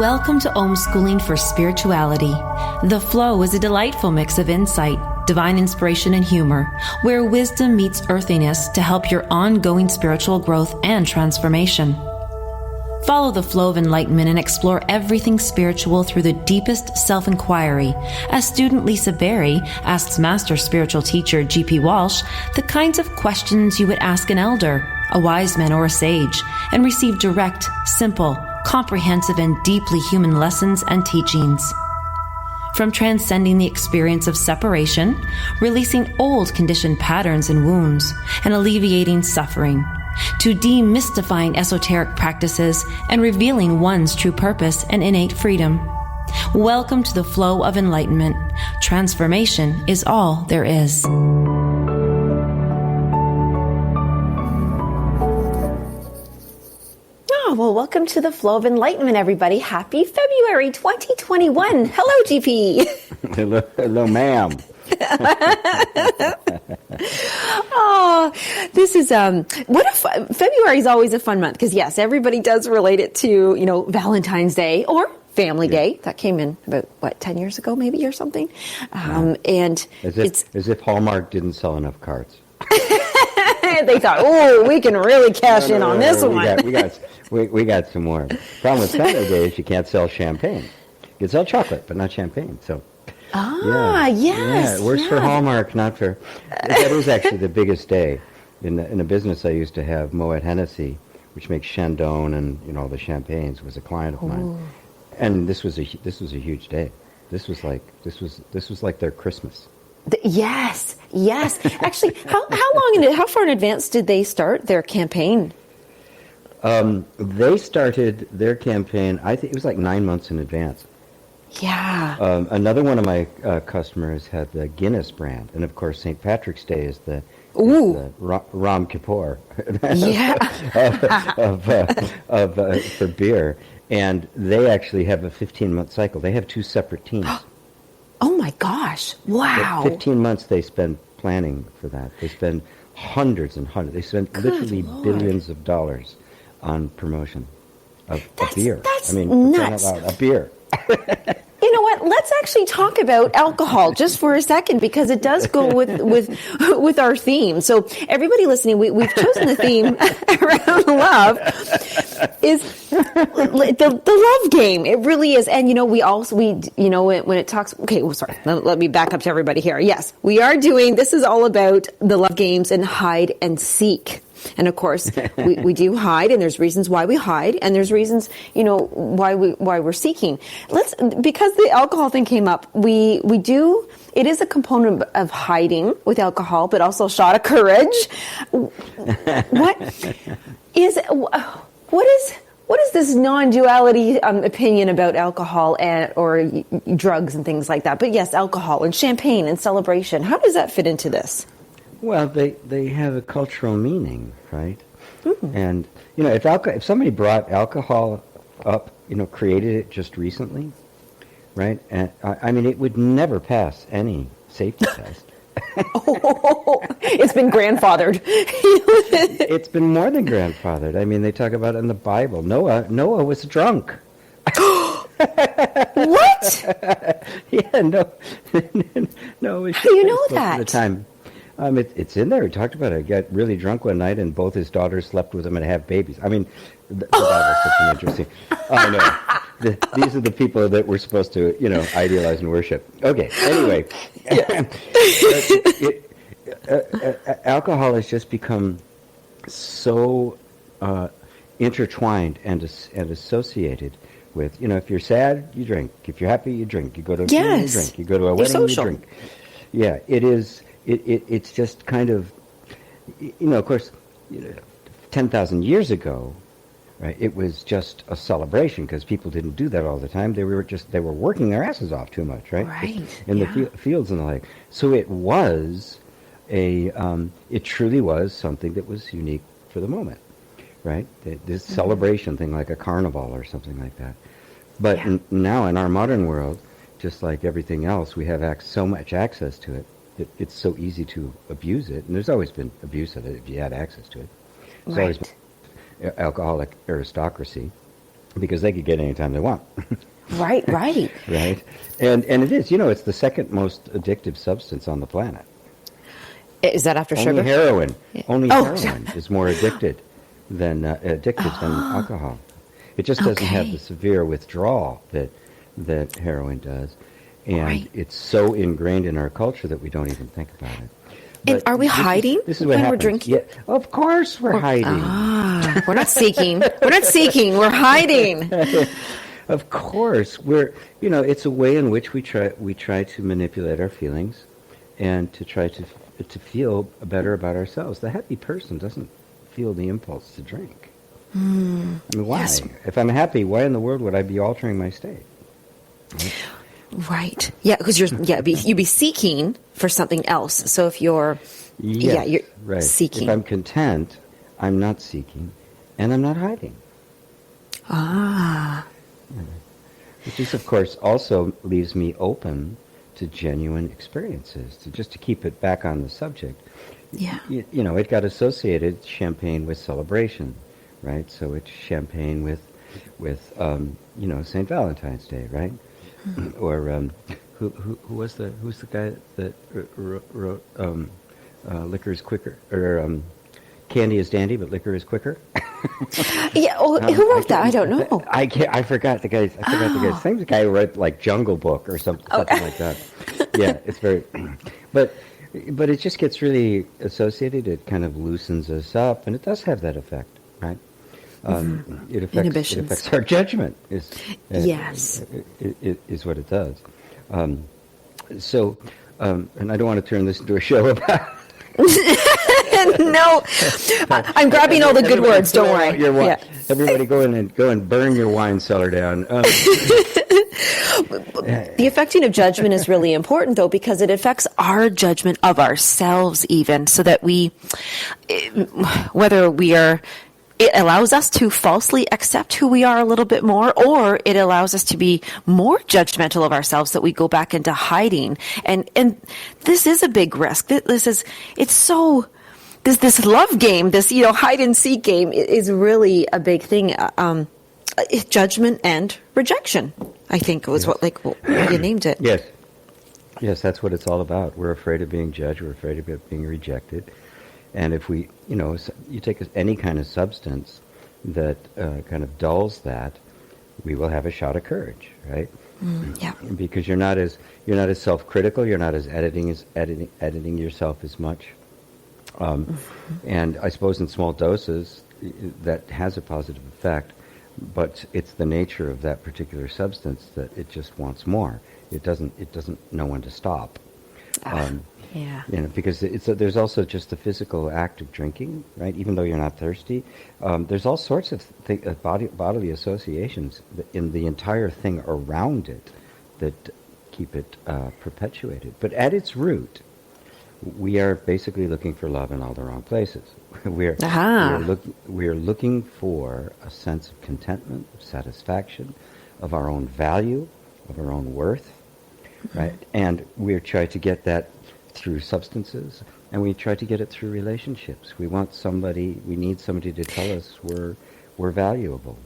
Welcome to Schooling for Spirituality. The Flow is a delightful mix of insight, divine inspiration, and humor, where wisdom meets earthiness to help your ongoing spiritual growth and transformation. Follow the flow of enlightenment and explore everything spiritual through the deepest self-inquiry, as student Lisa Berry asks master spiritual teacher G.P. Walsh the kinds of questions you would ask an elder, a wise man, or a sage, and receive direct, simple, comprehensive, and deeply human lessons and teachings. From transcending the experience of separation, releasing old conditioned patterns and wounds, and alleviating suffering, to demystifying esoteric practices and revealing one's true purpose and innate freedom. Welcome to the flow of enlightenment. Transformation is all there is. Well, welcome to the Flow of Enlightenment, everybody. Happy February 2021. Hello, GP. Hello, ma'am. Oh, this is February is always a fun month because yes, everybody does relate it to Valentine's Day or Family Day. That came in about 10 years ago, maybe, or something. And as if Hallmark didn't sell enough cards. They thought, oh, we can really cash in on this one. We got some more. Problem with Family Day is you can't sell champagne. You can sell chocolate, but not champagne. So. Yes. Yeah, it works for Hallmark, not for... That was actually the biggest day. In a business I used to have, Moet Hennessy, which makes Chandon and all the champagnes, was a client of mine. And this was a huge day. This was like their Christmas. Yes. Actually, how far in advance did they start their campaign? They started their campaign, I think it was like 9 months in advance. Yeah. Another one of my customers had the Guinness brand, and of course St. Patrick's Day is the Ram Kippur for beer, and they actually have a 15-month cycle. They have two separate teams. Oh my gosh! Wow. 15 months they spend planning for that. They spend hundreds and hundreds. They spend literally billions of dollars on promotion of a beer. That's nuts. A beer. You know what? Let's actually talk about alcohol just for a second, because it does go with our theme. So everybody listening, we've chosen the theme around love is the love game. It really is. And when it talks, sorry, let me back up to everybody here. Yes, we are doing, this is all about the love games and hide and seek. And of course, we do hide, and there's reasons why we hide, and there's reasons, why we're seeking. Because the alcohol thing came up, it is a component of hiding with alcohol, but also a shot of courage. What is this non-duality opinion about alcohol or drugs and things like that? But yes, alcohol and champagne and celebration. How does that fit into this? Well, they have a cultural meaning, right? Mm-hmm. And if somebody brought alcohol up, created it just recently, right? And I mean, it would never pass any safety test. It's been grandfathered. It's been more than grandfathered. I mean, they talk about it in the Bible. Noah was drunk. What? Yeah, no. How do you know that? At the time. It's in there. He talked about it. He got really drunk one night, and both his daughters slept with him and have babies. I mean, the Bible's such an interesting... I know. These are the people that we're supposed to, idealize and worship. Okay, anyway. Alcohol has just become so intertwined and associated with, if you're sad, you drink. If you're happy, you drink. You go to a funeral, you drink. You go to a wedding, you drink. Yeah, it is... It's just kind of, of course, 10,000 years ago, right? It was just a celebration because people didn't do that all the time. They were working their asses off too much, right? Right. In the fields and the like. So it was it truly was something that was unique for the moment, right? This celebration thing, like a carnival or something like that. But now in our modern world, just like everything else, we have so much access to it. It's so easy to abuse it, and there's always been abuse of it if you had access to it. There's always been alcoholic aristocracy, because they could get any time they want. Right. Right? And it is, it's the second most addictive substance on the planet. Is that after sugar? Only heroin is more addictive than alcohol. It just doesn't have the severe withdrawal that heroin does. And it's so ingrained in our culture that we don't even think about it. And are we hiding when we're drinking? Yeah, of course we're hiding. We're not seeking. We're hiding. Of course. It's a way in which we try to manipulate our feelings and to try to feel better about ourselves. The happy person doesn't feel the impulse to drink. I mean, why? Yes. If I'm happy, why in the world would I be altering my state? Right. Yeah, because you'd be seeking for something else. So if you're you're seeking. If I'm content, I'm not seeking, and I'm not hiding. Which is, of course, also leaves me open to genuine experiences. To keep it back on the subject. Yeah. It got associated champagne with celebration, right? So it's champagne with St. Valentine's Day, right? Or who's the guy that wrote liquor is quicker, or candy is dandy but liquor is quicker? Yeah. Oh, who wrote that? I don't know. I forgot the guy's name. The guy who wrote like Jungle Book or something like that. Yeah, it's very. But it just gets really associated. It kind of loosens us up, and it does have that effect, right? It affects our judgment. Yes. Is what it does. And I don't want to turn this into a show about. No, I'm grabbing all the good words. Don't worry. Everybody go and burn your wine cellar down. The affecting of judgment is really important, though, because it affects our judgment of ourselves, even so that it allows us to falsely accept who we are a little bit more, or it allows us to be more judgmental of ourselves, that we go back into hiding. And this is a big risk. This love game, this hide and seek game is really a big thing. Judgment and rejection, I think was what you named it. Yes, that's what it's all about. We're afraid of being judged. We're afraid of being rejected. And if we, you take any kind of substance that kind of dulls that, we will have a shot of courage, right? Yeah. Because you're not as self-critical. You're not as editing yourself as much. And I suppose in small doses that has a positive effect, but it's the nature of that particular substance that it just wants more. It doesn't know when to stop. Yeah. Because there's also just the physical act of drinking, right? Even though you're not thirsty, there's all sorts of bodily associations in the entire thing around it that keep it perpetuated. But at its root, we are basically looking for love in all the wrong places. We're looking for a sense of contentment, of satisfaction, of our own value, of our own worth, right? And we're trying to get that through substances, and we try to get it through relationships. We need somebody to tell us we're valuable.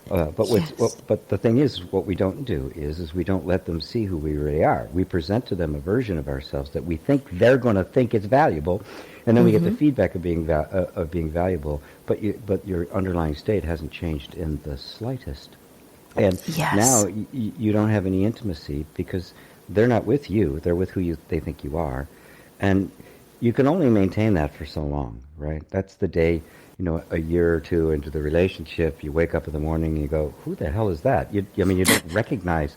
But the thing is, what we don't do is we don't let them see who we really are. We present to them a version of ourselves that we think they're going to think it's valuable, and then we get the feedback of being valuable. But your underlying state hasn't changed in the slightest, and now you don't have any intimacy because they're not with you. They're with who they think you are, and you can only maintain that for so long, right? That's the day. A year or two into the relationship, you wake up in the morning and you go, who the hell is that? You don't recognize.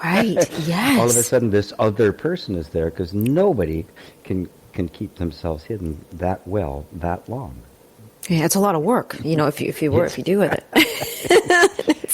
Right, yes. All of a sudden this other person is there because nobody can keep themselves hidden that well, that long. Yeah, it's a lot of work, if you do with it.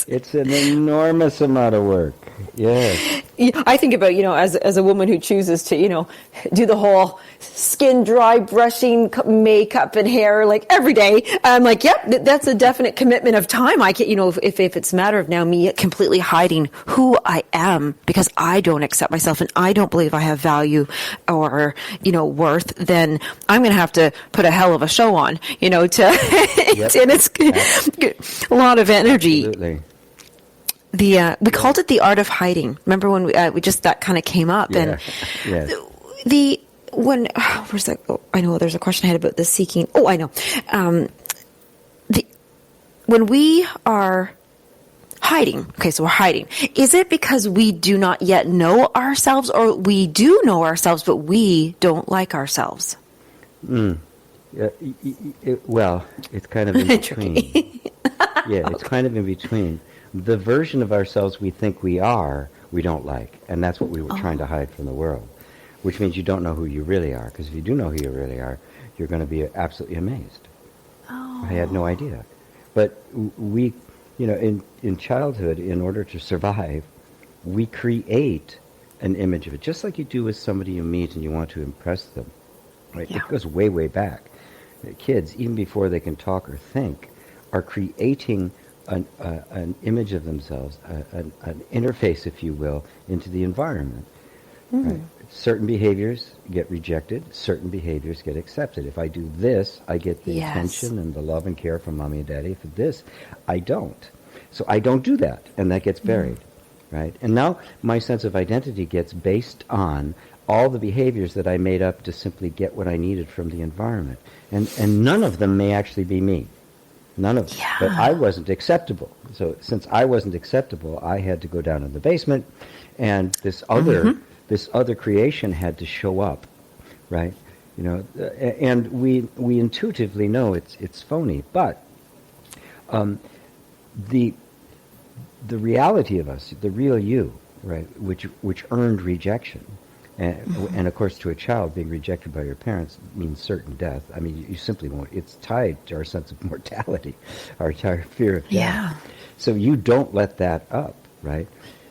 It's an enormous amount of work, yes. I think about, as a woman who chooses to, do the whole skin dry brushing, makeup and hair like every day. I'm like, yep, that's a definite commitment of time. I can, if it's a matter of now me completely hiding who I am because I don't accept myself and I don't believe I have value or, worth, then I'm going to have to put a hell of a show on, to, Yep. and it's a lot of energy. Absolutely. We called it the art of hiding. Remember when we just that kind of came up, Yeah. and where's that? Oh, I know there's a question I had about the seeking. Oh, I know. When we are hiding, okay, so we're hiding. Is it because we do not yet know ourselves, or we do know ourselves but we don't like ourselves? Yeah, well, it's kind of in between. Yeah, it's kind of in between. The version of ourselves we think we are, we don't like. And that's what we were trying to hide from the world, which means you don't know who you really are. Because if you do know who you really are, you're going to be absolutely amazed. Oh. I had no idea. But we, in childhood, in order to survive, we create an image of it, just like you do with somebody you meet and you want to impress them. Right? Yeah. It goes way, way back. Kids, even before they can talk or think, are creating an image of themselves, an interface, if you will, into the environment. Right? Certain behaviors get rejected, certain behaviors get accepted. If I do this, I get the attention and the love and care from mommy and daddy. For this, I don't. So I don't do that, and that gets buried. Right? And now my sense of identity gets based on all the behaviors that I made up to simply get what I needed from the environment. And none of them may actually be me. None of them. Yeah. But I wasn't acceptable. So since I wasn't acceptable, I had to go down in the basement, and this other creation had to show up, right? And we intuitively know it's phony. But the reality of us, the real you, right, which earned rejection. And of course, to a child, being rejected by your parents means certain death. I mean, you simply won't. It's tied to our sense of mortality, our fear of death. Yeah. So you don't let that up, right?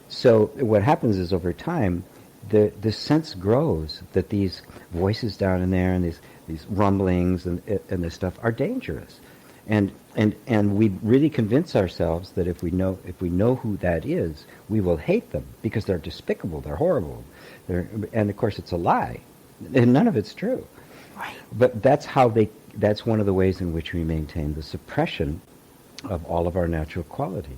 So what happens is over time, the sense grows that these voices down in there and these rumblings and this stuff are dangerous. And we really convince ourselves that if we know who that is, we will hate them because they're despicable, they're horrible. And of course, it's a lie, and none of it's true. Right. But that's one of the ways in which we maintain the suppression of all of our natural qualities,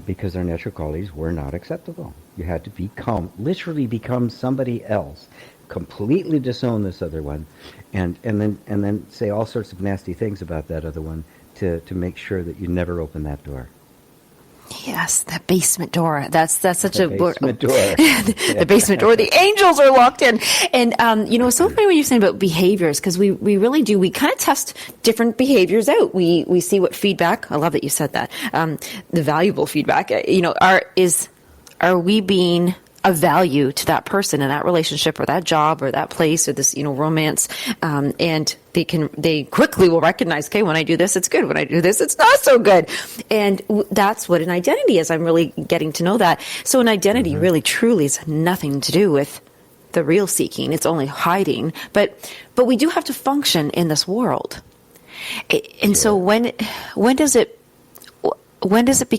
because our natural qualities were not acceptable. You had to literally become somebody else, completely disown this other one, and then say all sorts of nasty things about that other one to make sure that you never open that door. Yes, the basement door. That's such a basement door. The basement door. The angels are locked in. And it's so funny when you're saying about behaviors, because we really do. We kind of test different behaviors out. We see what feedback. I love that you said that. The valuable feedback. Are we being of value to that person in that relationship or that job or that place or this romance, and they quickly will recognize, okay, when I do this it's good, when I do this it's not so good. And that's what an identity is. I'm really getting to know that. So an identity really truly is nothing to do with the real seeking. It's only hiding, but we do have to function in this world. And so when does it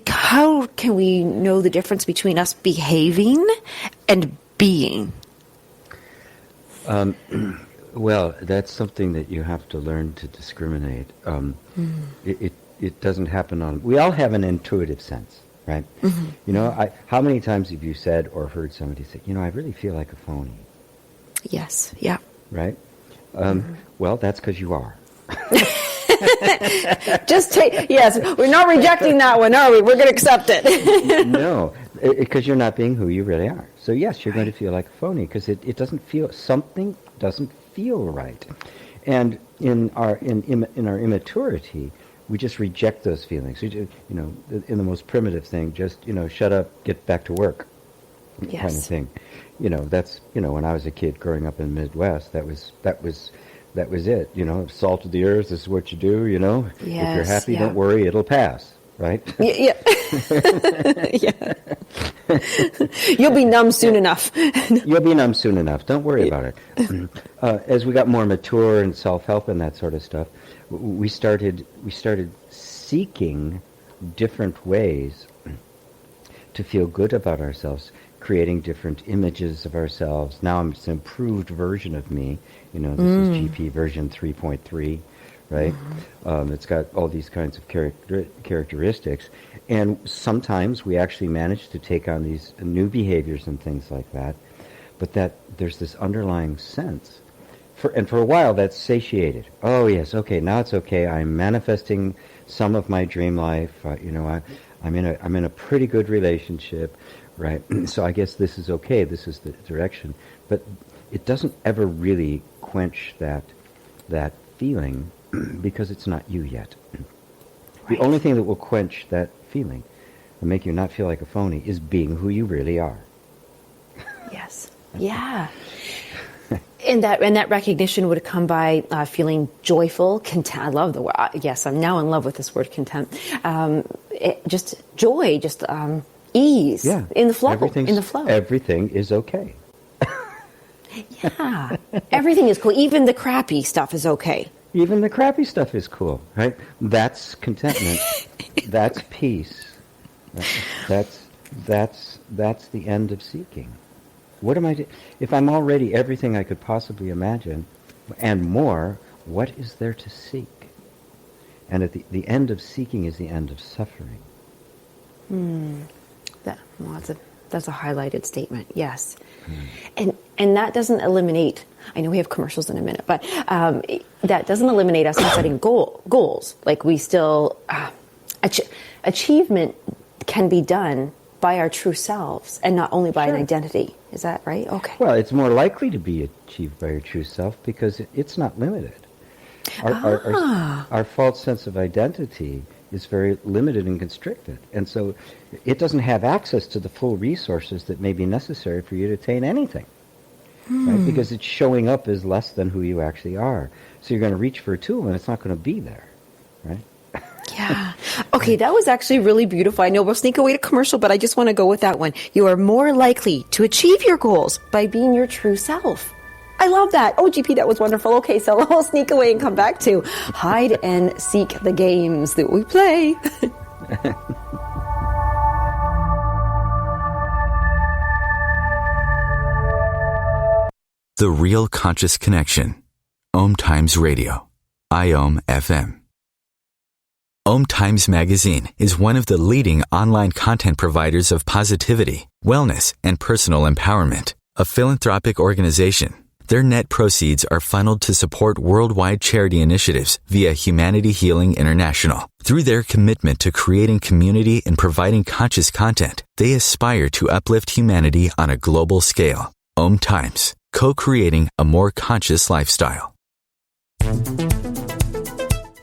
how can we know the difference between us behaving and being? Well, that's something that you have to learn to discriminate. It doesn't happen we all have an intuitive sense, right? How many times have you said or heard somebody say, I really feel like a phony? Yes, yeah. Right? Well, that's because you are. Yes, we're not rejecting that one, are we? We're going to accept it. No, because you're not being who you really are. So yes, you're going to feel like a phony because something doesn't feel right. And in our immaturity, we just reject those feelings. In the most primitive thing, just shut up, get back to work, kind of thing. That's when I was a kid growing up in the Midwest, that was it. Salt of the earth, this is what you do, Yes, if you're happy, don't worry, it'll pass, right? Yeah. Yeah. You'll be numb soon enough. You'll be numb soon enough. Don't worry about it. As we got more mature and self-help and that sort of stuff, we started seeking different ways to feel good about ourselves, creating different images of ourselves. Now it's an improved version of me. This is GP version 3.3, right? It's got all these kinds of characteristics. And sometimes we actually manage to take on these new behaviors and things like that. But that there's this underlying sense. For a while, that's satiated. Oh, yes, okay, now it's okay. I'm manifesting some of my dream life. I'm in a pretty good relationship, right? So I guess this is okay. This is the direction. But it doesn't ever really quench that feeling because it's not you yet. The only thing that will quench that feeling and make you not feel like a phony is being who you really are. Yes. Yeah. And that recognition would come by feeling joyful, content. I love the word. Yes, I'm now in love with this word, content. Just joy, just ease. Yeah. In the flow. Everything is okay. Yeah. Everything is cool. Even the crappy stuff is okay. Even the crappy stuff is cool, right? That's contentment. That's peace. That's the end of seeking. What am I doing? If I'm already everything I could possibly imagine, and more, what is there to seek? And at the end of seeking is the end of suffering. That's a highlighted statement. Yes, and that doesn't eliminate. I know we have commercials in a minute, but that doesn't eliminate us from setting goals. Like we still achievement can be done by our true selves and not only by an identity. Is that right? Okay. Well, it's more likely to be achieved by your true self because it's not limited. Our false sense of identity is very limited and constricted. And so it doesn't have access to the full resources that may be necessary for you to attain anything. Right? Because it's showing up as less than who you actually are. So you're going to reach for a tool and it's not going to be there. Right? Yeah. Okay, that was actually really beautiful. I know we'll sneak away to commercial, but I just want to go with that one. You are more likely to achieve your goals by being your true self. I love that. Oh, GP, that was wonderful. Okay, so we'll sneak away and come back to hide and seek the games that we play. The Real Conscious Connection. OMTimes Radio. IOM FM. OMTimes Magazine is one of the leading online content providers of positivity, wellness, and personal empowerment. A philanthropic organization, their net proceeds are funneled to support worldwide charity initiatives via Humanity Healing International. Through their commitment to creating community and providing conscious content, they aspire to uplift humanity on a global scale. OMTimes, co-creating a more conscious lifestyle.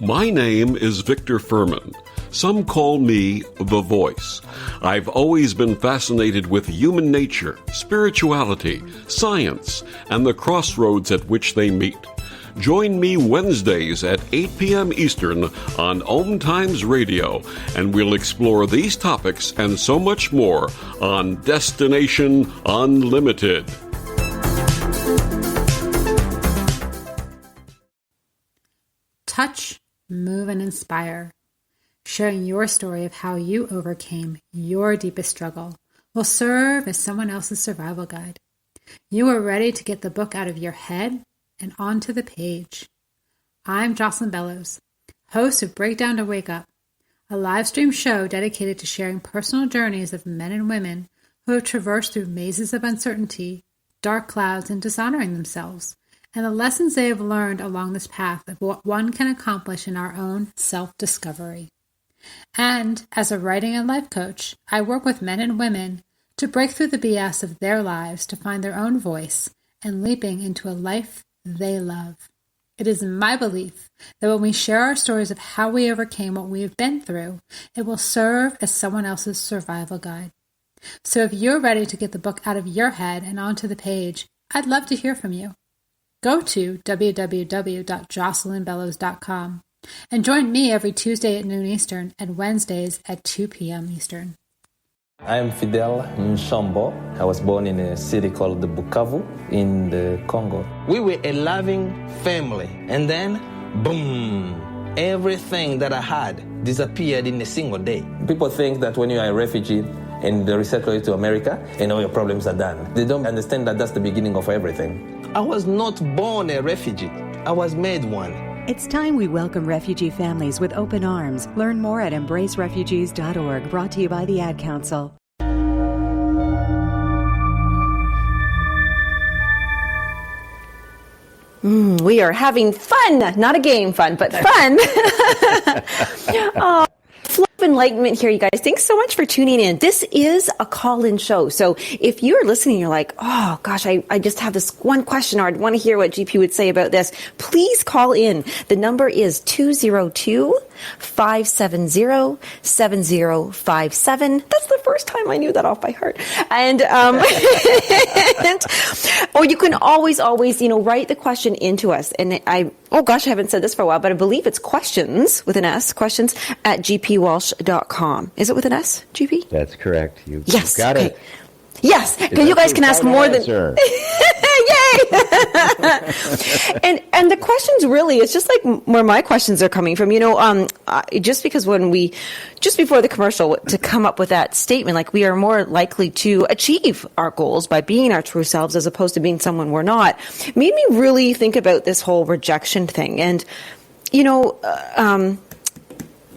My name is Victor Furman. Some call me The Voice. I've always been fascinated with human nature, spirituality, science, and the crossroads at which they meet. Join me Wednesdays at 8 p.m. Eastern on OMTimes Radio, and we'll explore these topics and so much more on Destination Unlimited. Touch, move, and inspire. Sharing your story of how you overcame your deepest struggle will serve as someone else's survival guide. You are ready to get the book out of your head and onto the page. I'm Jocelyn Bellows, host of Breakdown to Wake Up, a live stream show dedicated to sharing personal journeys of men and women who have traversed through mazes of uncertainty, dark clouds, and dishonoring themselves, and the lessons they have learned along this path of what one can accomplish in our own self-discovery. And as a writing and life coach, I work with men and women to break through the BS of their lives to find their own voice and leaping into a life they love. It is my belief that when we share our stories of how we overcame what we have been through, it will serve as someone else's survival guide. So if you're ready to get the book out of your head and onto the page, I'd love to hear from you. Go to www.jocelynbellows.com and join me every Tuesday at noon Eastern and Wednesdays at 2 p.m. Eastern. I'm Fidel Nshombo. I was born in a city called Bukavu in the Congo. We were a loving family, and then, boom, everything that I had disappeared in a single day. People think that when you are a refugee and they resettle you to America, and all your problems are done. They don't understand that that's the beginning of everything. I was not born a refugee. I was made one. It's time we welcome refugee families with open arms. Learn more at embracerefugees.org, brought to you by the Ad Council. We are having fun, not a game fun, but fun. Oh, flow of enlightenment here, you guys. Thanks so much for tuning in. This is a call-in show. So if you're listening, you're like, oh gosh, I just have this one question, or I'd want to hear what GP would say about this. Please call in. The number is 202-570-7057. That's the first time I knew that off by heart. And, or you can always, write the question into us. And I haven't said this for a while, but I believe it's questions with an S, questions at gpwalsh.com. Is it with an S, GP? That's correct. Yes. You got it. Yes, because you guys can ask more than... Yay! and the questions really, it's just like where my questions are coming from. Just because just before the commercial, to come up with that statement, like we are more likely to achieve our goals by being our true selves as opposed to being someone we're not, made me really think about this whole rejection thing. And,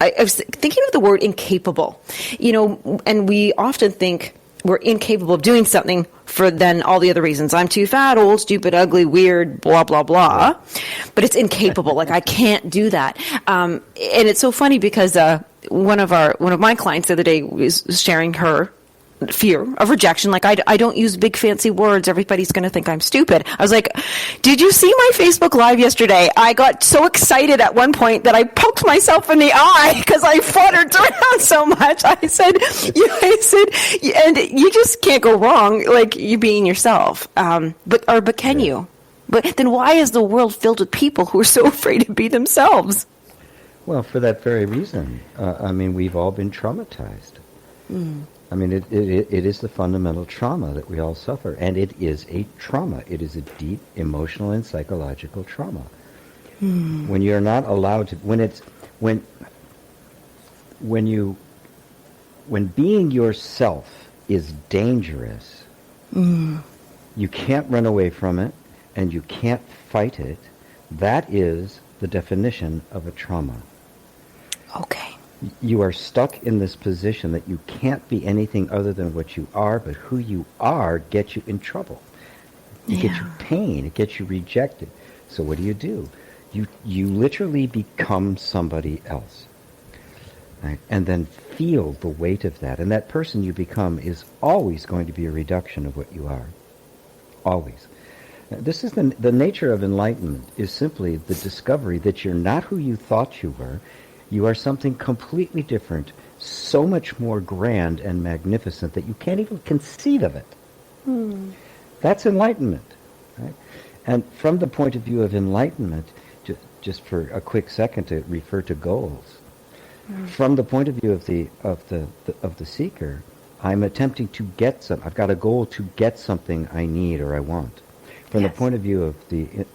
I was thinking of the word incapable, and we often think we're incapable of doing something for then all the other reasons. I'm too fat, old, stupid, ugly, weird, blah, blah, blah. But it's incapable. Like I can't do that. And it's so funny because one of my clients the other day was sharing her fear of rejection. Like I don't use big fancy words. Everybody's going to think I'm stupid. I was like, did you see my Facebook Live yesterday? I got so excited at one point that I poked myself in the eye because I fluttered around so much. I said, and you just can't go wrong. Like you being yourself. But can you? But then why is the world filled with people who are so afraid to be themselves? Well, for that very reason. We've all been traumatized. It is the fundamental trauma that we all suffer, and it is a trauma. It is a deep emotional and psychological trauma. When you're not allowed to, when being yourself is dangerous, you can't run away from it, and you can't fight it. That is the definition of a trauma. Okay. You are stuck in this position that you can't be anything other than what you are, but who you are gets you in trouble. It gets you pain. It gets you rejected. So what do? You literally become somebody else. Right? And then feel the weight of that. And that person you become is always going to be a reduction of what you are. Always. Now, this is the nature of enlightenment, is simply the discovery that you're not who you thought you were. You are something completely different, so much more grand and magnificent that you can't even conceive of it. That's enlightenment. Right? And from the point of view of enlightenment, just for a quick second to refer to goals, from the point of view of the seeker, I'm attempting to get I've got a goal to get something I need or I want. From the point of view of the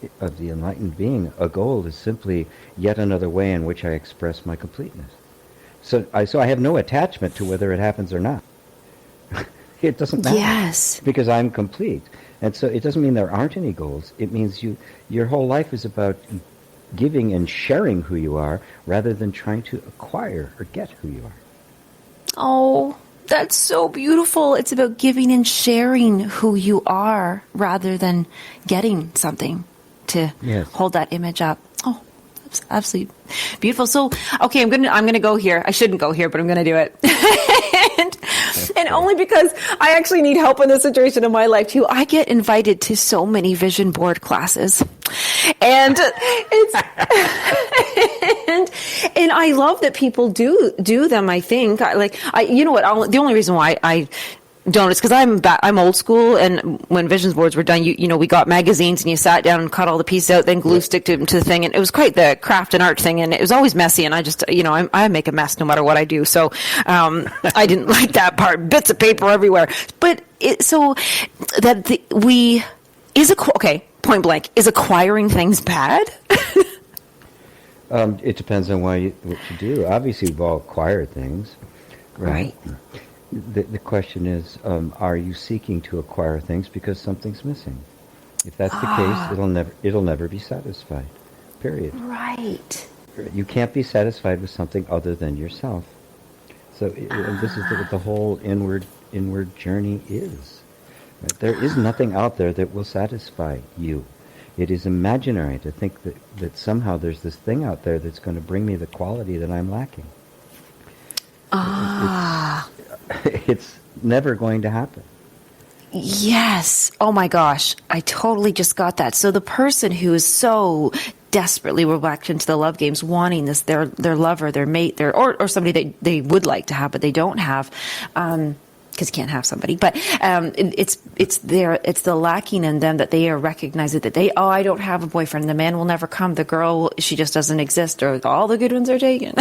enlightened being, a goal is simply yet another way in which I express my completeness. So I have no attachment to whether it happens or not. It doesn't matter. Yes. Because I'm complete. And so it doesn't mean there aren't any goals. It means your whole life is about giving and sharing who you are rather than trying to acquire or get who you are. Oh, that's so beautiful. It's about giving and sharing who you are rather than getting something to hold that image up. Oh, that's absolutely beautiful. So, okay, I'm gonna go here. I shouldn't go here, but I'm gonna do it. and only because I actually need help in this situation in my life too. I get invited to so many vision board classes. And it's and I love that people do them. I think the only reason why I donuts, because I'm old school, and when visions boards were done, you know, we got magazines and you sat down and cut all the pieces out, then glue stick to the thing, and it was quite the craft and art thing, and it was always messy, and I just, you know, I make a mess no matter what I do, so I didn't like that part, bits of paper everywhere, but point blank, is acquiring things bad? It depends on what you do. Obviously, we've all acquired things, right? The question is, are you seeking to acquire things because something's missing? If that's the case, it'll never be satisfied. Period. Right. You can't be satisfied with something other than yourself. So this is what the whole inward journey is. Right? There is nothing out there that will satisfy you. It is imaginary to think that somehow there's this thing out there that's going to bring me the quality that I'm lacking. It's never going to happen. Yes. Oh my gosh. I totally just got that. So the person who is so desperately back into the love games, wanting this, their lover, their mate, or somebody that they would like to have, but they don't have, because you can't have somebody, but it's the lacking in them that they are recognizing that I don't have a boyfriend. The man will never come. The girl, she just doesn't exist, or all the good ones are taken.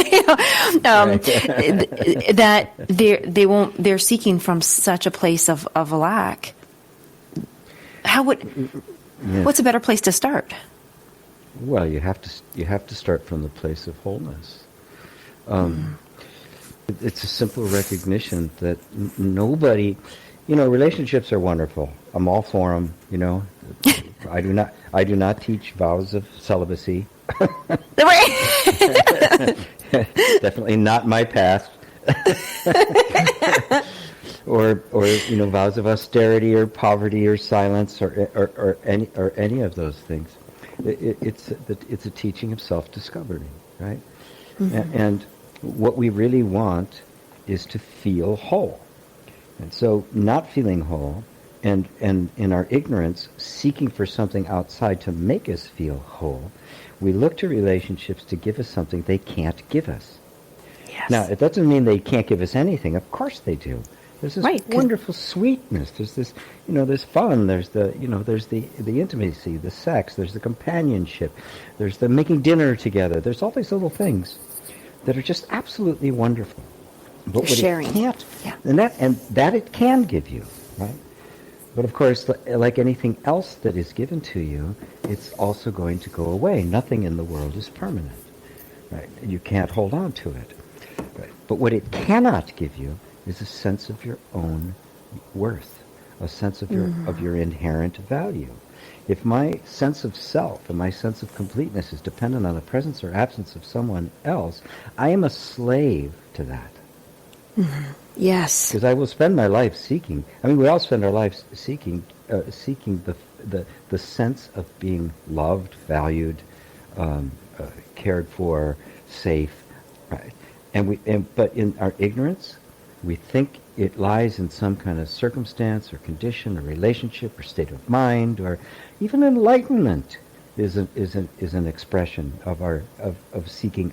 That they're seeking from such a place of a lack. What's a better place to start? Well, you have to start from the place of wholeness. It's a simple recognition that nobody, relationships are wonderful. I'm all for them. I do not teach vows of celibacy. Definitely not my past. or vows of austerity or poverty or silence or any of those things. It's a teaching of self-discovery, right? Mm-hmm. And what we really want is to feel whole. And so not feeling whole and in our ignorance seeking for something outside to make us feel whole, we look to relationships to give us something they can't give us. Yes. Now, it doesn't mean they can't give us anything. Of course they do. There's this wonderful sweetness. There's this, there's fun. There's there's the intimacy, the sex. There's the companionship. There's the making dinner together. There's all these little things that are just absolutely wonderful. But what sharing. It can't, and that it can give you, right? But of course, like anything else that is given to you, it's also going to go away. Nothing in the world is permanent, right? You can't hold on to it. Right? But what it cannot give you is a sense of your own worth, a sense of your inherent value. If my sense of self and my sense of completeness is dependent on the presence or absence of someone else, I am a slave to that. Mm-hmm. Yes. Because I will spend my life seeking. I mean, we all spend our lives seeking the sense of being loved, valued, cared for, safe, right? But in our ignorance, we think it lies in some kind of circumstance or condition or relationship or state of mind, or even enlightenment is an expression of seeking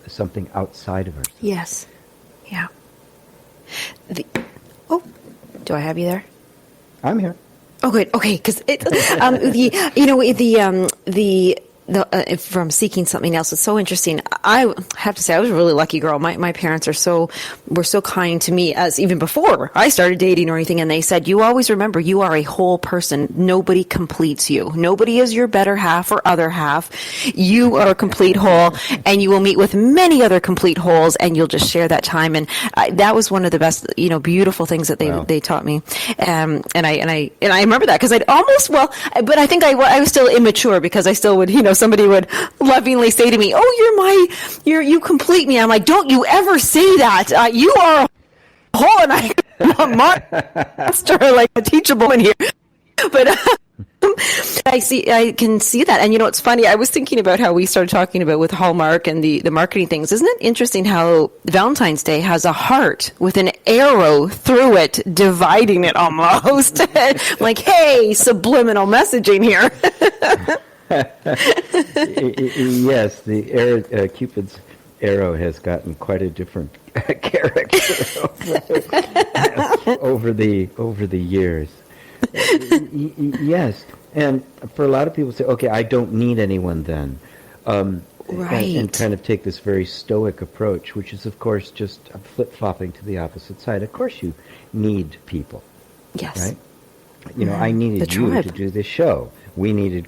something outside of ourselves. Yes. Yeah. Do I have you there? I'm here. Oh, good. Okay, because from seeking something else, it's so interesting. I have to say, I was a really lucky girl. My parents were so kind to me, as even before I started dating or anything, and they said, you always remember you are a whole person. Nobody completes you. Nobody is your better half or other half. You are a complete whole, and you will meet with many other complete wholes, and you'll just share that time. And that was one of the best, beautiful things that they taught me. And I remember that because but I think I was still immature because I still would, somebody would lovingly say to me, "Oh, you complete me." I'm like, "Don't you ever say that. You are a whole," and I'm a monster, like a teachable in here. But I can see that. And it's funny. I was thinking about how we started talking about with Hallmark and the marketing things. Isn't it interesting how Valentine's Day has a heart with an arrow through it, dividing it almost? Like, hey, subliminal messaging here. Yes, Cupid's arrow has gotten quite a different character over the years. Yes, and for a lot of people say, okay, I don't need anyone then. Right. And kind of take this very stoic approach, which is, of course, just flip-flopping to the opposite side. Of course you need people. Yes. Right? You know, I needed you to do this show. We needed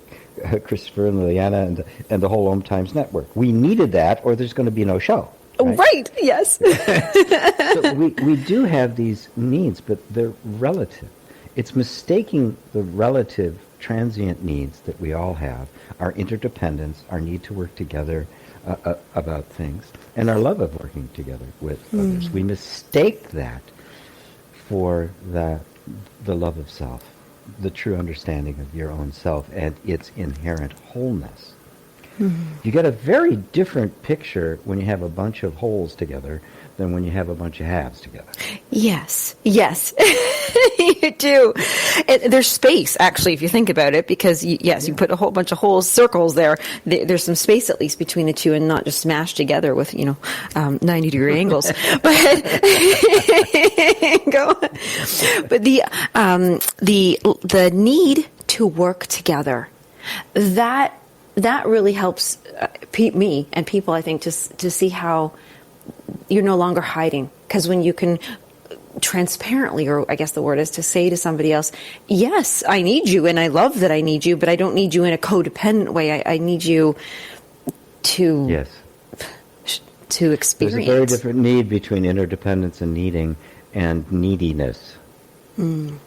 Christopher and Liliana and the whole OMTimes network. We needed that, or there's going to be no show. Right, yes. So we do have these needs, but they're relative. It's mistaking the relative transient needs that we all have, our interdependence, our need to work together about things, and our love of working together with others. We mistake that for the love of self, the true understanding of your own self and its inherent wholeness. You get a very different picture when you have a bunch of wholes together than when you have a bunch of halves together. Yes, you do. There's space, actually, if you think about it, because, you put a whole bunch of holes, circles there. There's some space, at least, between the two, and not just smashed together with, 90-degree angles. But the need to work together, that really helps me and people, I think, to see how you're no longer hiding. Because when you can transparently, or I guess the word is to say to somebody else, yes, I need you, and I love that I need you, but I don't need you in a codependent way. I need you to experience. There's a very different need between interdependence and needing and neediness. And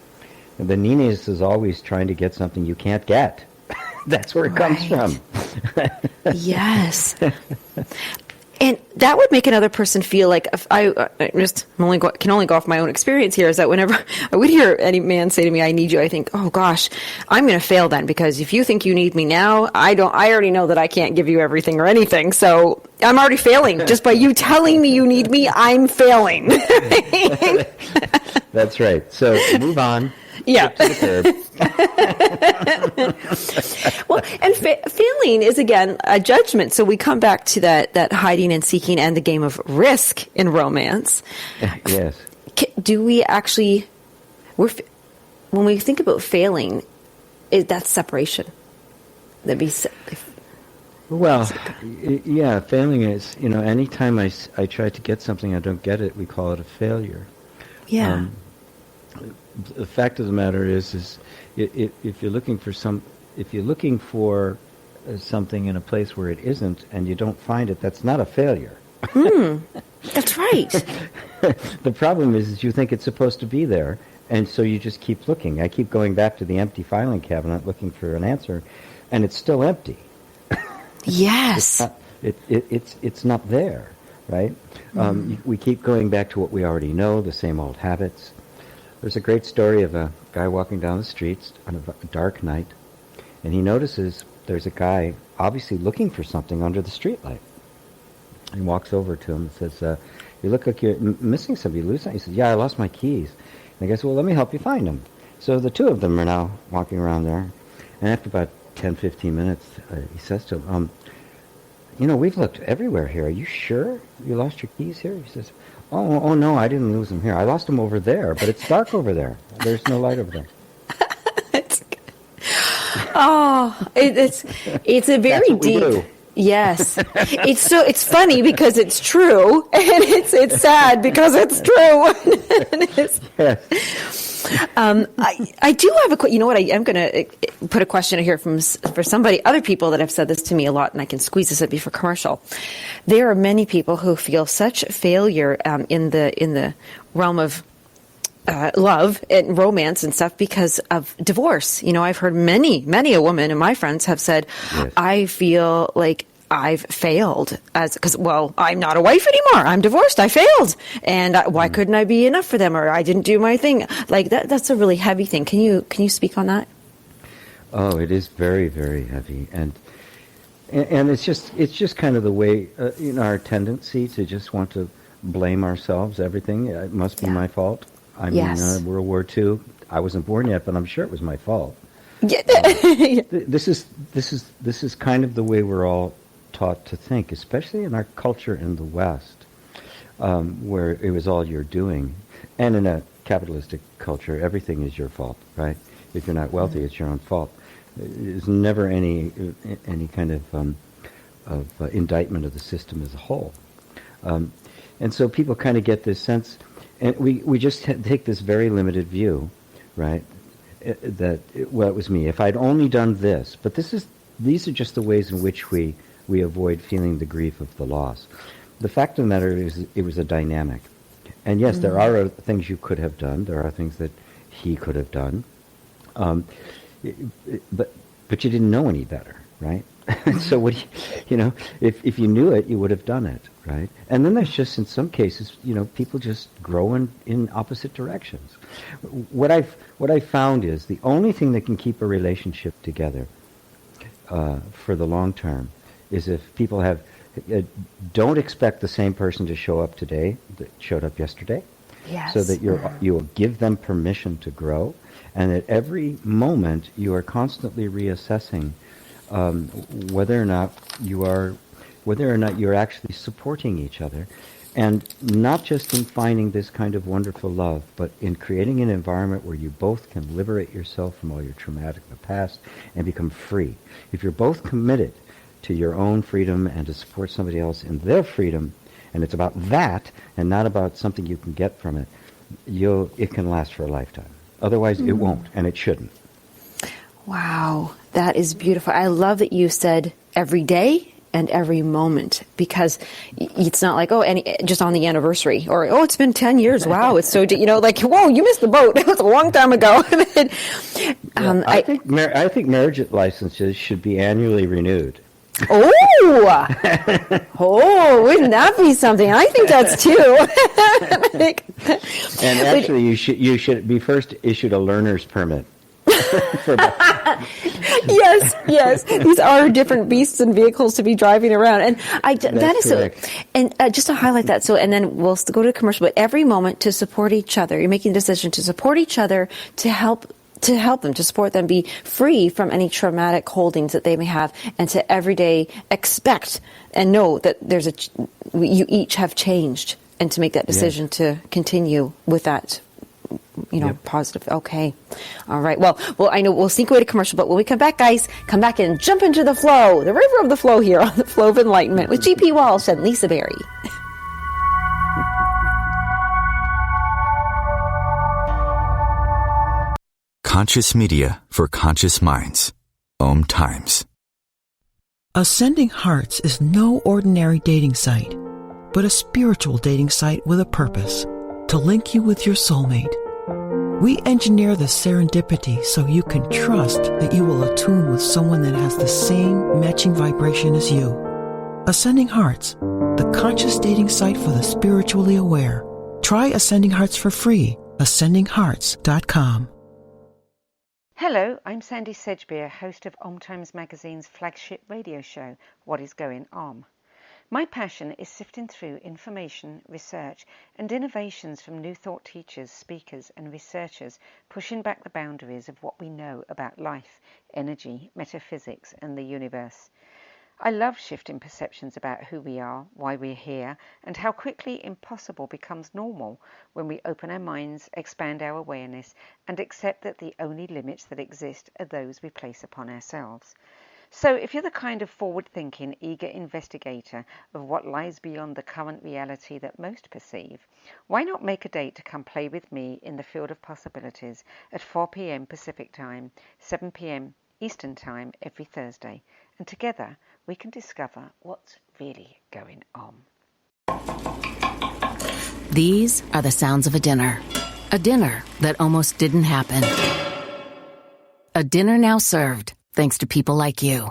the neediness is always trying to get something you can't get. That's where it comes from. Yes. And that would make another person feel like, if I can only go off my own experience here, is that whenever I would hear any man say to me, I need you, I think, oh gosh, I'm going to fail then, because if you think you need me now, I already know that I can't give you everything or anything. So I'm already failing. Just by you telling me you need me, I'm failing. That's right. So move on. Yeah. To the curb. Well, and failing is, again, a judgment. So we come back to that hiding and seeking and the game of risk in romance. Yes. Do we actually, when we think about failing, that's separation? That'd be. Well, yeah, failing is, anytime I try to get something, I don't get it, we call it a failure. Yeah. The fact of the matter is if you're looking for something in a place where it isn't, and you don't find it, that's not a failure. That's right. The problem is you think it's supposed to be there, and so you just keep looking. I keep going back to the empty filing cabinet looking for an answer, and it's still empty. Yes. It's not there, right? We keep going back to what we already know, the same old habits. There's a great story of a guy walking down the streets on a dark night, and he notices there's a guy obviously looking for something under the streetlight. He walks over to him and says, you look like you're missing something. You lose something? He says, yeah, I lost my keys. And the guy says, well, let me help you find them. So the two of them are now walking around there, and after about 10, 15 minutes, he says to him, we've looked everywhere here. Are you sure you lost your keys here? He says, Oh no, I didn't lose them here. I lost them over there, but it's dark over there. There's no light over there. It's a very deep. Yes, it's funny because it's true, and it's sad because it's true. Yes. I do have a. You know what? I am going to put a question here for somebody. Other people that have said this to me a lot, and I can squeeze this in before commercial. There are many people who feel such failure in the realm of love and romance and stuff because of divorce. I've heard many a woman and my friends have said, yes. I feel like I've failed because I'm not a wife anymore. I'm divorced. I failed. And why couldn't I be enough for them? Or I didn't do my thing. Like that's a really heavy thing. Can you speak on that? Oh, it is very, very heavy. And it's just kind of the way, our tendency to just want to blame ourselves, everything. It must be my fault. I mean, World War II, I wasn't born yet, but I'm sure it was my fault. This is kind of the way we're all taught to think, especially in our culture in the West, where it was all you're doing. And in a capitalistic culture, everything is your fault, right? If you're not wealthy, it's your own fault. There's never any kind of indictment of the system as a whole. And so people kind of get this sense, and we just take this very limited view, right? That, well, it was me. If I'd only done this, but these are just the ways in which we avoid feeling the grief of the loss. The fact of the matter is, it was a dynamic. And yes, there are things you could have done. There are things that he could have done. But you didn't know any better, right? So what if you knew it, you would have done it, right? And then there's just, in some cases, people just grow in opposite directions. What I found is the only thing that can keep a relationship together for the long term is if people have don't expect the same person to show up today that showed up yesterday. Yes. So that you will give them permission to grow, and at every moment you are constantly reassessing whether or not you're actually supporting each other, and not just in finding this kind of wonderful love, but in creating an environment where you both can liberate yourself from all your traumatic in the past and become free. If you're both committed to your own freedom and to support somebody else in their freedom, and it's about that and not about something you can get from it, it can last for a lifetime. Otherwise, it won't, and it shouldn't. Wow, that is beautiful. I love that you said every day and every moment, because it's not like, just on the anniversary, or, it's been 10 years. Wow, it's so, whoa, you missed the boat. It was a long time ago. I think marriage licenses should be annually renewed. Oh, wouldn't that be something? I think that's two. And actually, you should be first issued a learner's permit. Yes. These are different beasts and vehicles to be driving around, and that is correct. so. And just to highlight that, so, and then we'll go to commercial. But every moment to support each other, you're making a decision to support each other, to help them, to support them be free from any traumatic holdings that they may have, and to every day expect and know that you each have changed, and to make that decision to continue with that, positive. Okay. All right. Well, I know we'll sneak away to commercial, but when we come back, guys, come back and jump into the flow, the river of the flow here on the Flow of Enlightenment with G.P. Walsh and Lisa Berry. Conscious media for conscious minds. OMTimes. Ascending Hearts is no ordinary dating site, but a spiritual dating site with a purpose, to link you with your soulmate. We engineer the serendipity so you can trust that you will attune with someone that has the same matching vibration as you. Ascending Hearts, the conscious dating site for the spiritually aware. Try Ascending Hearts for free. AscendingHearts.com. Hello, I'm Sandy Sedgbeer, host of OMTimes magazine's flagship radio show, What is Going On? My passion is sifting through information, research, and innovations from new thought teachers, speakers, and researchers, pushing back the boundaries of what we know about life, energy, metaphysics, and the universe. I love shifting perceptions about who we are, why we're here, and how quickly impossible becomes normal when we open our minds, expand our awareness, and accept that the only limits that exist are those we place upon ourselves. So if you're the kind of forward-thinking, eager investigator of what lies beyond the current reality that most perceive, why not make a date to come play with me in the field of possibilities at 4 p.m. Pacific Time, 7 p.m. Eastern Time every Thursday, and together we can discover what's really going on. These are the sounds of a dinner that almost didn't happen. A dinner now served, thanks to people like you.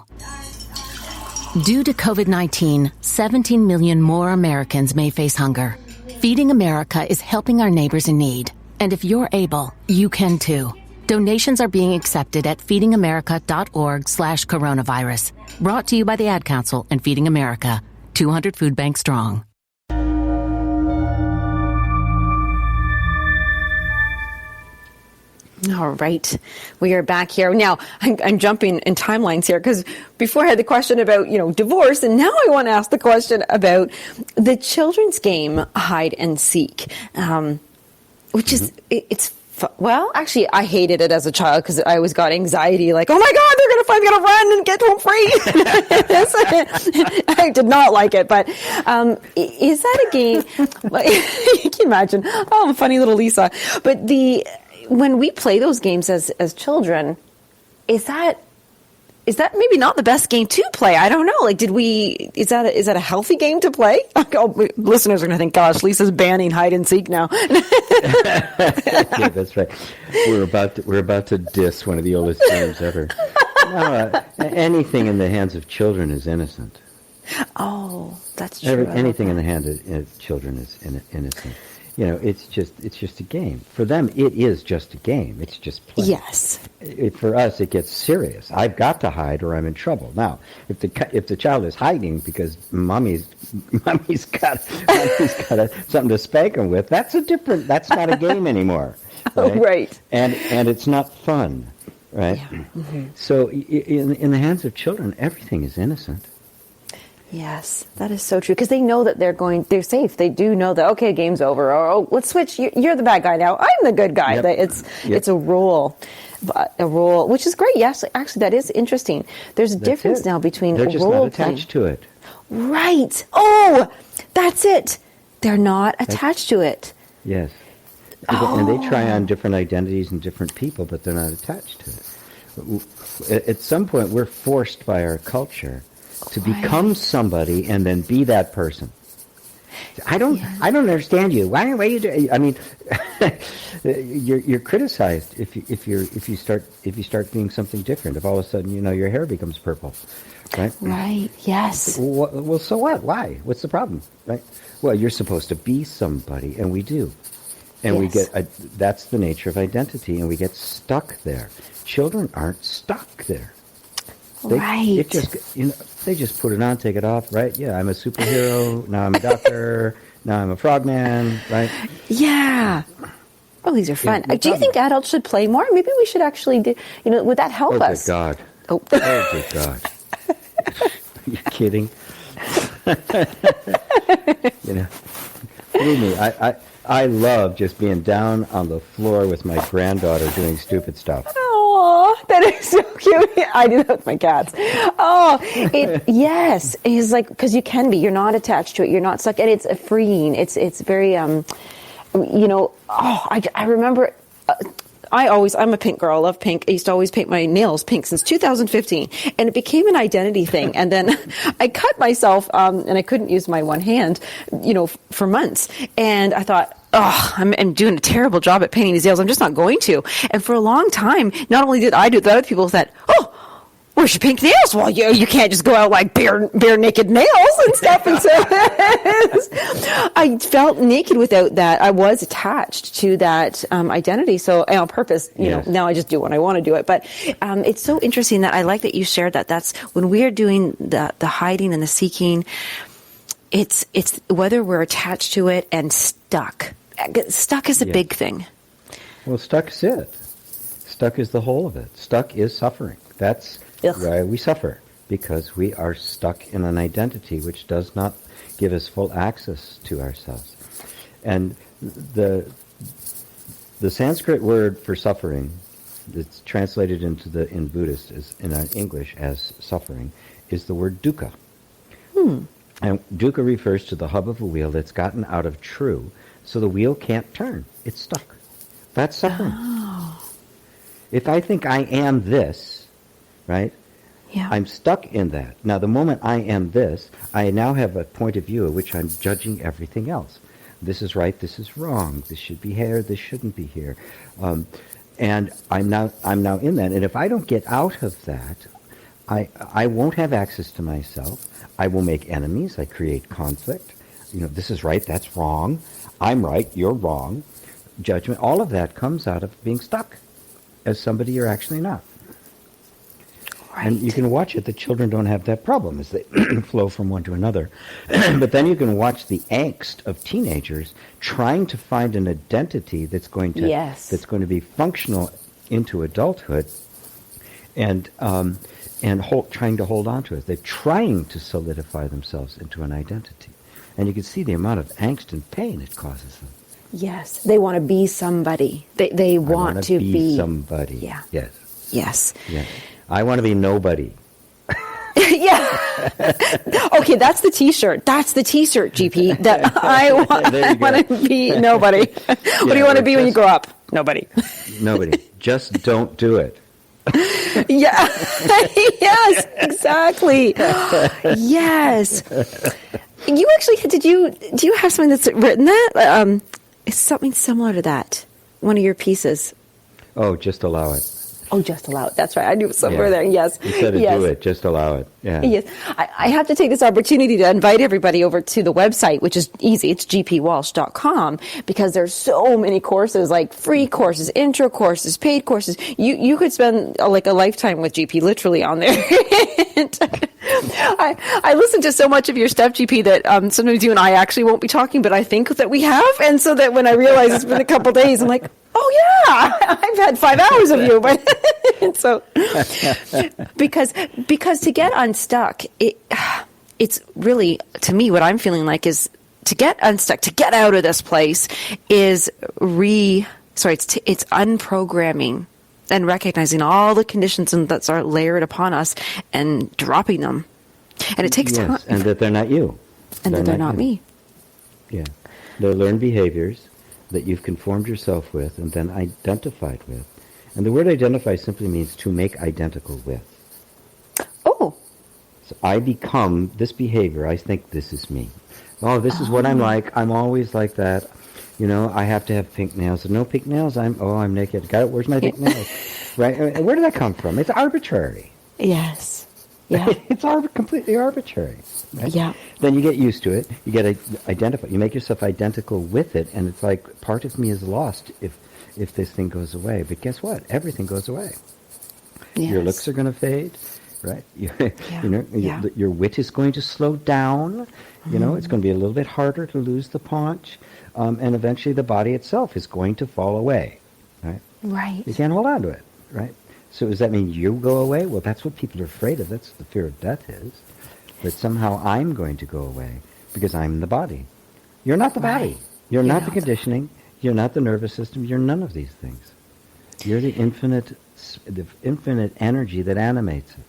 Due to COVID-19, 17 million more Americans may face hunger. Feeding America is helping our neighbors in need. And if you're able, you can too. Donations are being accepted at feedingamerica.org/coronavirus. Brought to you by the Ad Council and Feeding America, 200 food banks strong. All right. We are back here. Now, I'm jumping in timelines here because before I had the question about, divorce, and now I want to ask the question about the children's game, hide and seek, which is, well, actually, I hated it as a child because I always got anxiety, like, oh my God, they're going to find me, going to run and get home free. I did not like it, but is that a game? You can imagine. Oh, funny little Lisa. But when we play those games as children, is that maybe not the best game to play? I don't know. Like, is that a healthy game to play? Oh, listeners are going to think, gosh, Lisa's banning hide and seek now. Yeah, that's right. We're about to diss one of the oldest games ever. No, anything in the hands of children is innocent. Oh, that's true. Anything in the hands of children is innocent. It's just a game. For them, it is just a game. It's just play. Yes. For us, it gets serious. I've got to hide or I'm in trouble. Now, if the child is hiding because mommy's got something to spank him with, that's not a game anymore. Right? Right. And it's not fun, right? Yeah. Mm-hmm. So in the hands of children, everything is innocent. Yes, that is so true because they know that they're safe. They do know that, okay, game's over. Or, let's switch. You're the bad guy now. I'm the good guy. Yep. It's a rule, which is great. Yes, actually, that is interesting. There's a difference now between they're just role not attached to it. Right. Oh, that's it. They're not attached to it. Yes. And they try on different identities and different people, but they're not attached to it. At some point, we're forced by our culture to become somebody and then be that person. I don't understand you. Why are you doing? I mean, you're criticized if you start being something different. If all of a sudden your hair becomes purple, right? Right. Yes. Well, so what? Why? What's the problem? Right? Well, you're supposed to be somebody, and we do, and we get that's the nature of identity, and we get stuck there. Children aren't stuck there. They just put it on, take it off, right? Yeah, I'm a superhero. Now I'm a doctor. Now I'm a frogman, right? Yeah. Oh, these are fun. Do you think adults should play more? Maybe we should actually do. Would that help us? Good God. Oh, good God. Are you kidding? Believe me, I love just being down on the floor with my granddaughter doing stupid stuff. Oh, that is so cute. I do that with my cats. Oh, yes. It's like, because you can be. You're not attached to it. You're not stuck. And it's freeing. It's very, I remember... I'm a pink girl. I love pink. I used to always paint my nails pink since 2015. And it became an identity thing. And then I cut myself, and I couldn't use my one hand, for months. And I thought, I'm doing a terrible job at painting these nails. I'm just not going to. And for a long time, not only did I do it, but other people said, oh, where's your pink nails? Well, you can't just go out like bare naked nails and stuff. And so I felt naked without that. I was attached to that identity. So on purpose, now I just do when I want to do it. But it's so interesting that I like that you shared that. That's when we are doing the hiding and the seeking. It's whether we're attached to it and stuck. Stuck is a big thing. Well, stuck is it. Stuck is the whole of it. Stuck is suffering. That's why we suffer, because we are stuck in an identity which does not give us full access to ourselves. And the Sanskrit word for suffering, that's translated in Buddhist in English as suffering, is the word dukkha. And dukkha refers to the hub of a wheel that's gotten out of true, so the wheel can't turn. It's stuck. That's suffering. Oh. If I think I am this, right? Yeah. I'm stuck in that. Now, the moment I am this, I now have a point of view at which I'm judging everything else. This is right, this is wrong. This should be here, this shouldn't be here. And I'm now in that. And if I don't get out of that, I won't have access to myself. I will make enemies. I create conflict. This is right, that's wrong. I'm right, you're wrong. Judgment, all of that comes out of being stuck as somebody you're actually not. Right. And you can watch it. The children don't have that problem as they flow from one to another. But then you can watch the angst of teenagers trying to find an identity that's going to be functional into adulthood and trying to hold on to it. They're trying to solidify themselves into an identity. And you can see the amount of angst and pain it causes them. Yes, they want to be somebody. They want to be somebody. Yeah. Yes. Yes. Yes. I want to be nobody. Yeah. Okay, that's the T-shirt. That's the T-shirt, GP. That I want to be nobody. What do you want to be when you grow up? Nobody. Nobody. Just don't do it. Yeah. Yes. Exactly. Yes. You actually do you have something that's written that? It's something similar to that. One of your pieces. Oh, just allow it. Oh, just allow it. That's right. I knew somewhere there. Yes. Instead of do it, just allow it. Yeah. Yes. I have to take this opportunity to invite everybody over to the website, which is easy. It's gpwalsh.com, because there's so many courses, like free courses, intro courses, paid courses. You could spend like a lifetime with GP literally on there. I listen to so much of your stuff, GP, that sometimes you and I actually won't be talking, but I think that we have. And so that when I realize it's been a couple days, I'm like, oh yeah, I've had 5 hours of you. But so because to get unstuck, it's really, to me, what I'm feeling like is to get unstuck, to get out of this place is it's unprogramming and recognizing all the conditions that are layered upon us and dropping them. And it takes time. And that they're not you. And that they're not me. Yeah. They're learned behaviors that you've conformed yourself with and then identified with. And the word identify simply means to make identical with. Oh. So I become this behavior. I think this is me. Oh, this is what I'm like. I'm always like that. You know, I have to have pink nails. If no pink nails, I'm naked. Got it? Where's my pink nails? Right? And where did that come from? It's arbitrary. Yes. Yeah. It's completely arbitrary. Right? Yeah. Then you get used to it. You get identify. You make yourself identical with it, and it's like part of me is lost if this thing goes away. But guess what? Everything goes away. Yes. Your looks are going to fade, right? Your wit is going to slow down. You know, it's going to be a little bit harder to lose the paunch, and eventually the body itself is going to fall away, right? Right. You can't hold on to it, right? So does that mean you go away? Well, that's what people are afraid of. That's the fear of death is. That somehow I'm going to go away because I'm the body. You're not the body. You're not the conditioning. You're not the nervous system. You're none of these things. You're the infinite energy that animates it,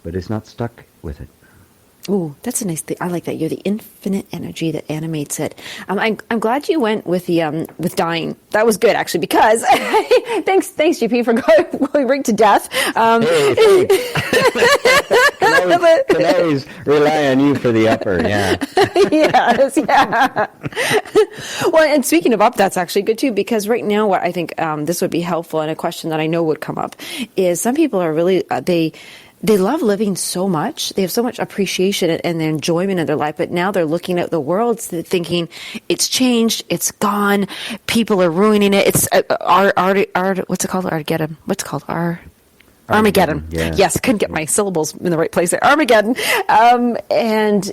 but is not stuck with it. Ooh, that's a nice thing. I like that. You're the infinite energy that animates it. I'm glad you went with the with dying. That was good, actually, because thanks, GP, for going right to death. Can always rely on you for the upper. Yeah. Yes. Yeah. Well, and speaking of up, that's actually good too, because right now, what I think this would be helpful, and a question that I know would come up is some people are really they love living so much. They have so much appreciation and enjoyment in their life, but now they're looking at the world thinking it's changed, it's gone, people are ruining it. It's what's it called? Armageddon. What's it called? Armageddon. Yeah. Yes, couldn't get my syllables in the right place there. Armageddon. And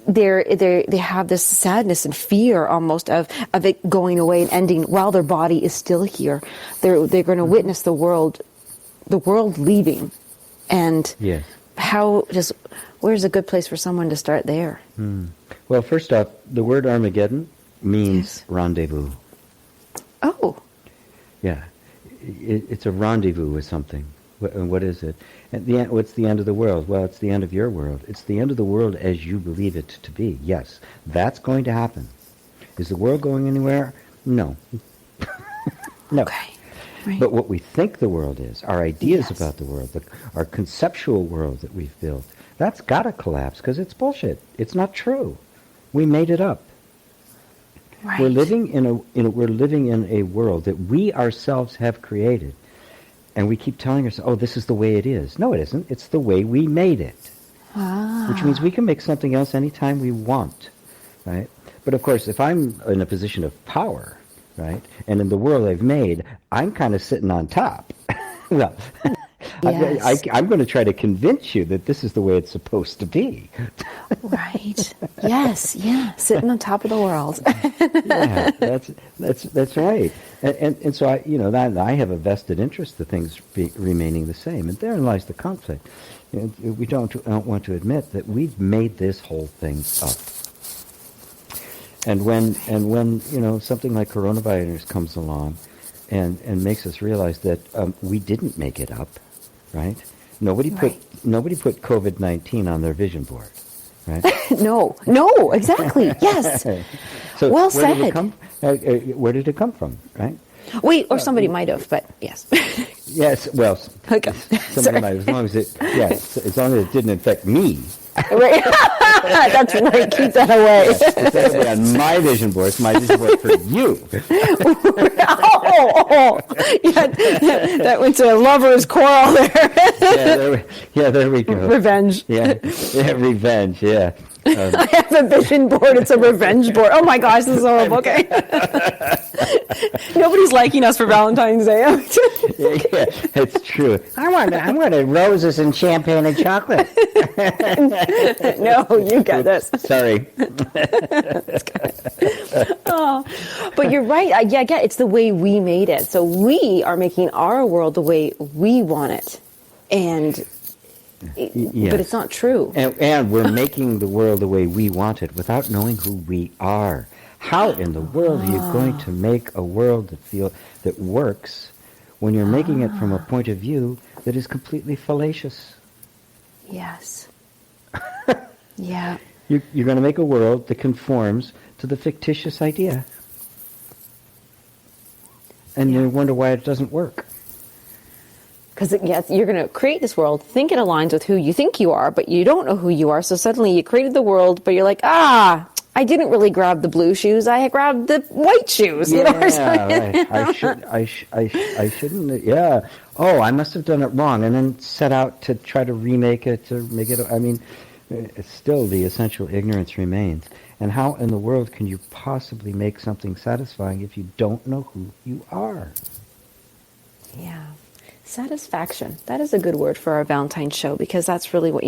they have this sadness and fear almost of it going away and ending while their body is still here. They're going to witness the world leaving. And where's a good place for someone to start there? Well, first off, the word Armageddon means rendezvous. Oh. Yeah. It's a rendezvous with something. What is it? What's the end of the world? Well, it's the end of your world. It's the end of the world as you believe it to be. Yes, that's going to happen. Is the world going anywhere? No. No. Okay. Right. But what we think the world is, our ideas about the world, our conceptual world that we've built, that's got to collapse because it's bullshit. It's not true. We made it up. Right. We're living in a world that we ourselves have created, and we keep telling ourselves, "Oh, this is the way it is." No, it isn't. It's the way we made it. Which means we can make something else anytime we want, right? But of course, if I'm in a position of power, right, and in the world I've made, I'm kind of sitting on top. Well, Yes. I'm going to try to convince you that this is the way it's supposed to be. Right. Yes. Yeah. Sitting on top of the world. Yeah, that's right. And so I have a vested interest in things remaining the same, and therein lies the conflict. We don't want to admit that we've made this whole thing up. And when something like coronavirus comes along and makes us realize that we didn't make it up, right? Nobody put COVID-19 on their vision board, right? No, exactly. Yes. So well said. Where did it come from, right? Or somebody might have, but yes. Yes, well, okay. Somebody might, as long as it didn't affect me. Right. That's right. Keep that away. It's actually on my vision board. It's my vision board for you. Yeah, that went to a lover's quarrel there. There we go. Revenge. Yeah, revenge. Yeah. I have a vision board. It's a revenge board. Oh my gosh, this is horrible. Okay. Nobody's liking us for Valentine's Day. Yeah, it's true. I want roses and champagne and chocolate. No, you got this. Sorry. Oh, but you're right. Yeah, it's the way we made it. So we are making our world the way we want it. And yes. But it's not true. And we're making the world the way we want it without knowing who we are. How in the world are you going to make a world that works when you're making it from a point of view that is completely fallacious? Yes. Yeah. You're going to make a world that conforms to the fictitious idea. And you wonder why it doesn't work. Because, you're going to create this world, think it aligns with who you think you are, but you don't know who you are. So suddenly you created the world, but you're like, I didn't really grab the blue shoes. I grabbed the white shoes. Yeah, or something. Right. I shouldn't. Yeah. Oh, I must have done it wrong, and then set out to try to remake it, to make it. I mean, still the essential ignorance remains. And how in the world can you possibly make something satisfying if you don't know who you are? Yeah. Satisfaction. That is a good word for our Valentine show, because that's really what,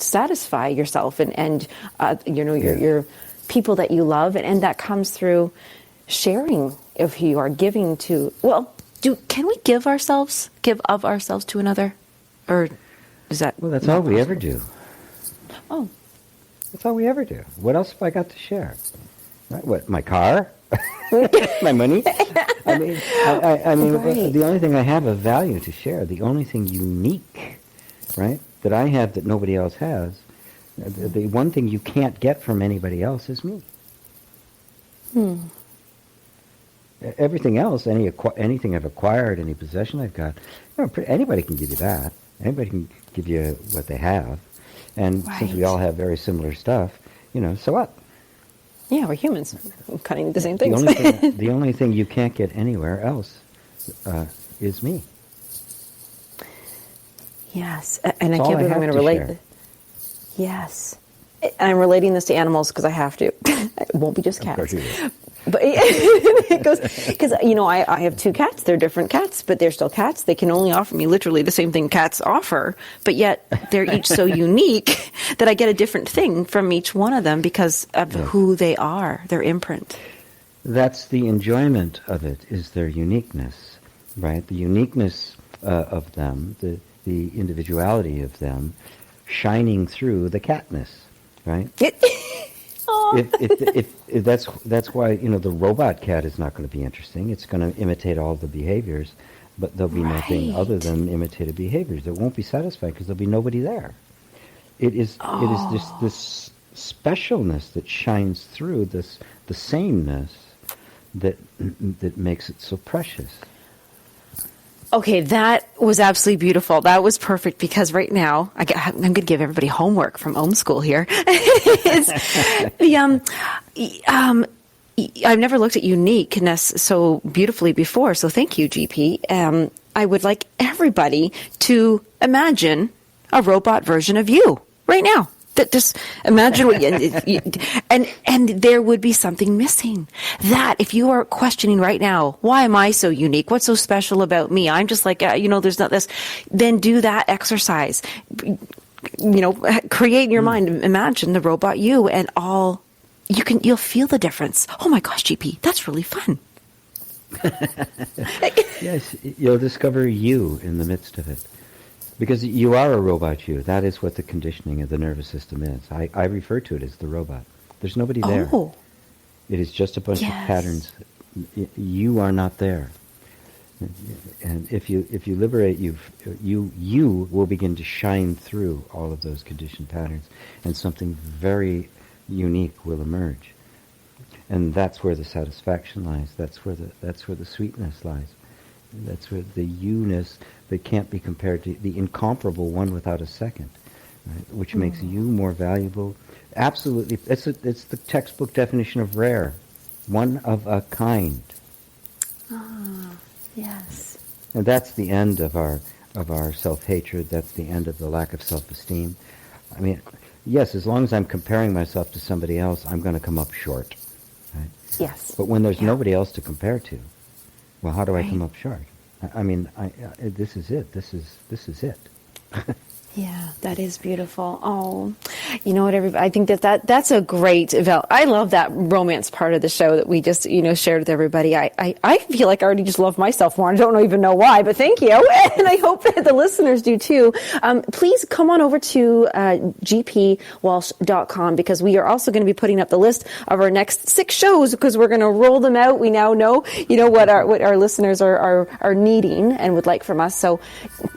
satisfy yourself and your people that you love. And that comes through sharing if you are giving to, can we give of ourselves to another? Or is that? Well, that's all we ever do. Oh. That's all we ever do. What else have I got to share? Right? What, my car? My money? I mean, right. The only thing I have of value to share, the only thing unique, right, that I have that nobody else has, the one thing you can't get from anybody else is me. Everything else, anything I've acquired, any possession I've got, anybody can give you that. Anybody can give you what they have. And since we all have very similar stuff, so what? Yeah, we're humans. We're cutting the same things. The only thing you can't get anywhere else is me. Yes, and I can't believe I'm going to relate. Yes, and I'm relating this to animals because I have to. It won't be just cats. Of course you will. But it goes because I have two cats. They're different cats, but they're still cats. They can only offer me literally the same thing cats offer, but yet they're each so unique that I get a different thing from each one of them because of who they are, their imprint. That's the enjoyment of it, is their uniqueness, right? The uniqueness of them, the individuality of them, shining through the catness, right? That's why the robot cat is not going to be interesting. It's going to imitate all the behaviors, but there'll be nothing other than imitated behaviors. It won't be satisfied because there'll be nobody there. It is this specialness that shines through the sameness that makes it so precious. Okay, that was absolutely beautiful. That was perfect because right now I'm going to give everybody homework from Om School here. I've never looked at uniqueness so beautifully before, so thank you, GP. I would like everybody to imagine a robot version of you right now. Just imagine what and there would be something missing. That if you are questioning right now, why am I so unique? What's so special about me? I'm just like, there's not this. Then do that exercise. Create in your mind, imagine the robot you, and you'll feel the difference. Oh my gosh, GP, that's really fun. Yes, you'll discover you in the midst of it. Because you are a robot you. That is what the conditioning of the nervous system is. I refer to it as the robot. There's nobody there. Oh. It is just a bunch of patterns. You are not there. And if you liberate, you will begin to shine through all of those conditioned patterns, and something very unique will emerge. And that's where the satisfaction lies. That's where the sweetness lies. That's where the you-ness that can't be compared to the incomparable one without a second, right? Which makes you more valuable. Absolutely, it's the textbook definition of rare, one of a kind. Ah, yes. And that's the end of our self-hatred. That's the end of the lack of self-esteem. I mean, yes, as long as I'm comparing myself to somebody else, I'm going to come up short. Right? Yes. But when there's nobody else to compare to, well, how do I come up short? I mean, this is it. This is it. Yeah, that is beautiful. Oh, you know what, everybody? I think that's a great. I love that romance part of the show that we just shared with everybody. I feel like I already just love myself more. I don't even know why, but thank you, and I hope that the listeners do too. Please come on over to gpwalsh.com, because we are also going to be putting up the list of our next 6 shows, because we're going to roll them out. We now know what our listeners are needing and would like from us. So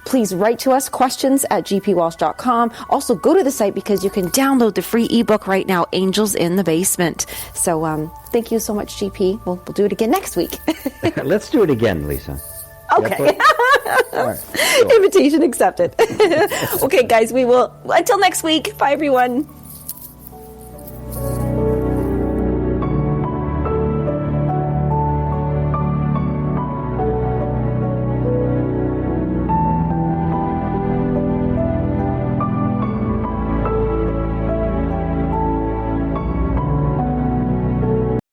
please write to us, questions at gpwalsh.com. Also, go to the site because you can download the free ebook right now, Angels in the Basement. So thank you so much, GP. We'll do it again next week. Let's do it again, Lisa. Okay. All right, cool. Invitation accepted. Okay, guys, we will. Until next week. Bye, everyone.